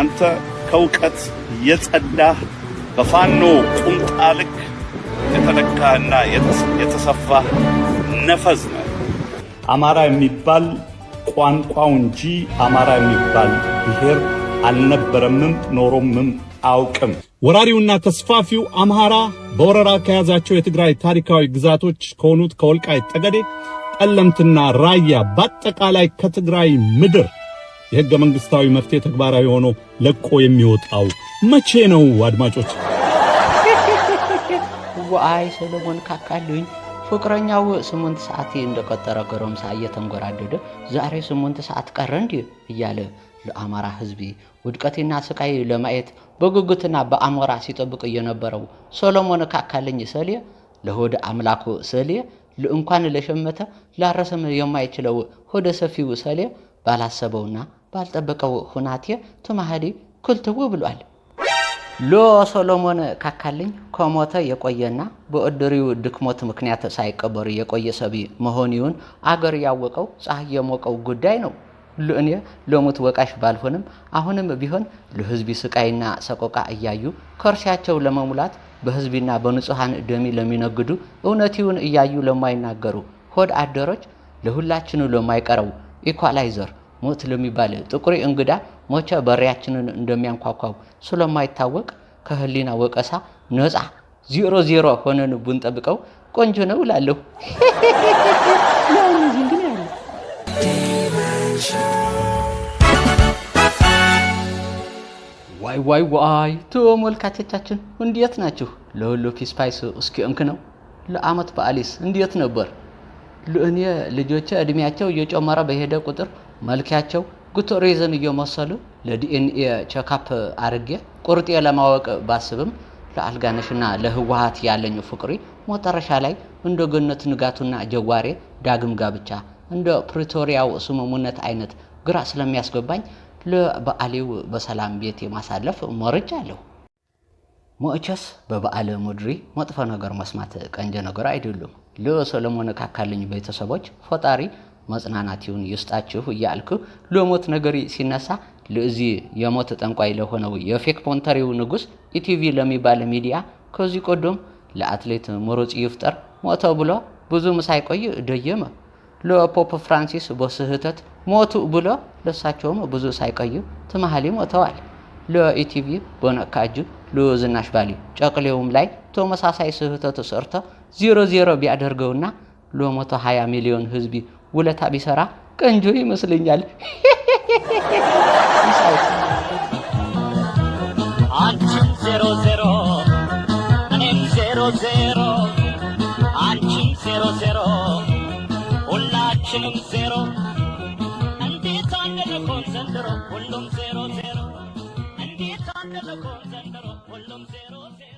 አንተ ከውቀት የጸዳ በፋኖ ቁምጣ ልክ የተለካና የተሰፋ ነፈዝ ነው። አማራ የሚባል ቋንቋው እንጂ አማራ የሚባል ብሔር አልነበረምም ኖሮምም አውቅም። ወራሪውና ተስፋፊው አማራ በወረራ ከያዛቸው የትግራይ ታሪካዊ ግዛቶች ከሆኑት ከወልቃይት ጠገዴ፣ ጠለምትና ራያ በአጠቃላይ ከትግራይ ምድር የሕገ መንግሥታዊ መፍትሄ ተግባራዊ ሆኖ ለቆ የሚወጣው መቼ ነው? አድማጮች ዋይ ሰለሞን ካካልኝ ፍቅረኛው 8 ሰዓት እንደቀጠረ ገሮምሳ እየተንጎራደደ ዛሬ 8 ሰዓት ቀረ እንዴ እያለ ለአማራ ሕዝብ ውድቀትና ስቃይ ለማየት በጉጉትና በአሞራ ሲጠብቅ የነበረው ሰለሞን ካካልኝ ሰሌ ለሆደ አምላኩ ሰሌ ለእንኳን ለሸመተ ላረሰም የማይችለው ሆደ ሰፊው ሰሌ ባላሰበውና ባልጠበቀው ሁናቴ ተማሃዲ ኩልትው ብሏል። ሰሎሞን ካካልኝ ከሞተ የቆየና በእድሪው ድክሞት ምክንያት ሳይቀበር የቆየ ሰቢ መሆኑን አገር ያወቀው ፀሐይ የሞቀው ጉዳይ ነው። ለእኔ ለሞት ወቃሽ ባልሆንም አሁንም ቢሆን ለህዝብ ስቃይና ሰቆቃ እያዩ ከርሲያቸው ለመሙላት በህዝብና በንጹሃን ደም ለሚነግዱ እውነቱን እያዩ ለማይናገሩ ሆድ አደሮች ለሁላችን ለማይቀረው ኢኳላይዘር ሞት ለሚባል ጥቁሪ እንግዳ ሞቸ በሪያችንን እንደሚያንኳኳው ስለማይታወቅ ከህሊና ወቀሳ ነፃ 00 ሆነን ብንጠብቀው ቆንጆ ነው እላለሁ። ዋይ ተመልካቾቻችን እንዴት ናችሁ? ለሁሉ ፒስፓይስ እስኪ እንክ ነው። ለአመት በዓሊስ እንዴት ነበር? ለእኔ ልጆቼ እድሜያቸው እየጨመረ በሄደ ቁጥር መልካቸው ጉቶሬዝን እየመሰሉ ለዲኤንኤ ቼክአፕ አርጌ ቁርጤ ለማወቅ ባስብም ለአልጋነሽና ለህዋሃት ያለኝ ፍቅሪ መጨረሻ ላይ እንደ ገነት ንጋቱና ጀዋሬ ዳግም ጋብቻ እንደ ፕሪቶሪያው ስምምነት አይነት ግራ ስለሚያስገባኝ ለበዓሌው በሰላም ቤት የማሳለፍ መርጫለሁ። ሞቸስ በበዓለ ምድሪ መጥፎ ነገር መስማት ቀንጀ ነገር አይደለም። ለሰለሞን ካካልኝ ቤተሰቦች ፈጣሪ መጽናናቱን ይስጣችሁ እያልኩ ለሞት ነገር ሲነሳ ለዚህ የሞት ጠንቋይ ለሆነው የፌክ ፖንተሪው ንጉስ ኢቲቪ ለሚባል ሚዲያ ከዚህ ቀደም ለአትሌት ምሩጽ ይፍጠር ሞተ ብሎ ብዙም ሳይቆይ ደየመ። ለፖፕ ፍራንሲስ በስህተት ሞቱ ብሎ ለሳቸውም ብዙ ሳይቆይ ተማሃሊ ሞተዋል። ለኢቲቪ በነካጁ ለዝናሽ ባሊ ጨቅሌውም ላይ ተመሳሳይ ስህተት ሰርተ 00 ቢያደርገውና ለ120 ሚሊዮን ህዝብ ውለታ ቢሰራ ቀንጆ ይመስለኛል። አንቺም 00 እኔም 00 አንቺም 00 ሁላችንም 0 እንዴት አንደለኮን ዘንድሮ ሁሉም 00 እንዴት አንደለኮን ዘንድሮ ሁሉም 00